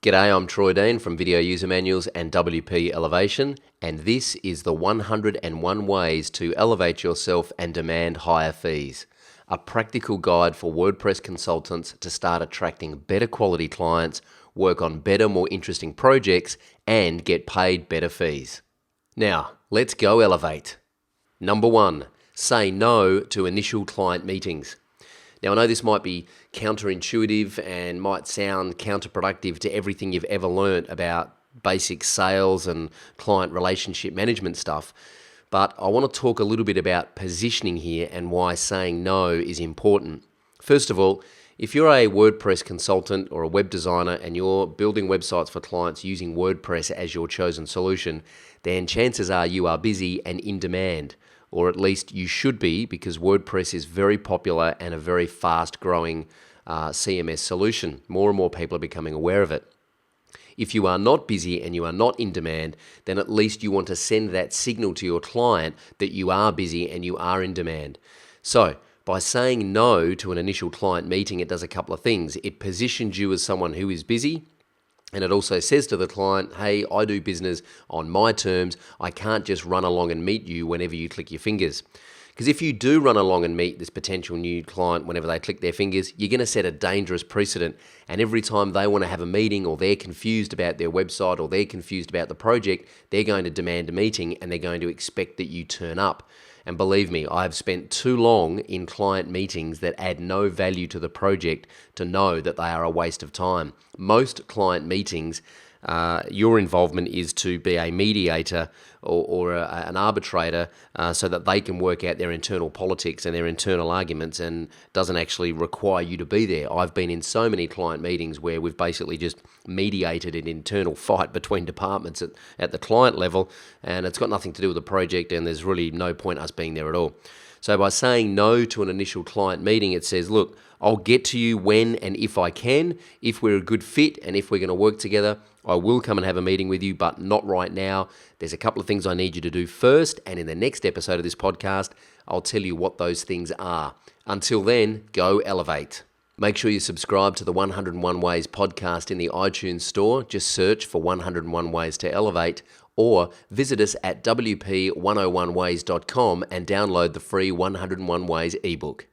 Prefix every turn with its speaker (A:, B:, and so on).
A: G'day, I'm Troy Dean from Video User Manuals and WP Elevation, and this is the 101 Ways to Elevate Yourself and Demand Higher Fees, a practical guide for WordPress consultants to start attracting better quality clients, work on better, more interesting projects, and get paid better fees. Now, let's go elevate. Number 1, say no to initial client meetings. Now, I know this might be counterintuitive and might sound counterproductive to everything you've ever learnt about basic sales and client relationship management stuff, but I want to talk a little bit about positioning here and why saying no is important. First of all, if you're a WordPress consultant or a web designer and you're building websites for clients using WordPress as your chosen solution, then chances are you are busy and in demand. Or at least you should be, because WordPress is very popular and a very fast-growing CMS solution. More and more people are becoming aware of it. If you are not busy and you are not in demand, then at least you want to send that signal to your client that you are busy and you are in demand. So, by saying no to an initial client meeting, it does a couple of things. It positions you as someone who is busy, and it also says to the client, hey, I do business on my terms. I can't just run along and meet you whenever you click your fingers. Because if you do run along and meet this potential new client whenever they click their fingers, you're going to set a dangerous precedent. And every time they want to have a meeting, or they're confused about their website, or they're confused about the project, they're going to demand a meeting and they're going to expect that you turn up. And believe me, I've spent too long in client meetings that add no value to the project to know that they are a waste of time. Most client meetings, your involvement is to be a mediator or an arbitrator so that they can work out their internal politics and their internal arguments, and doesn't actually require you to be there. I've been in so many client meetings where we've basically just mediated an internal fight between departments at the client level, and it's got nothing to do with the project, and there's really no point us being there at all. So by saying no to an initial client meeting, it says, look, I'll get to you when and if I can. If we're a good fit and if we're going to work together, I will come and have a meeting with you, but not right now. There's a couple of things I need you to do first, and in the next episode of this podcast, I'll tell you what those things are. Until then, go elevate. Make sure you subscribe to the 101 Ways podcast in the iTunes store. Just search for 101 Ways to Elevate, or visit us at wp101ways.com and download the free 101 Ways ebook.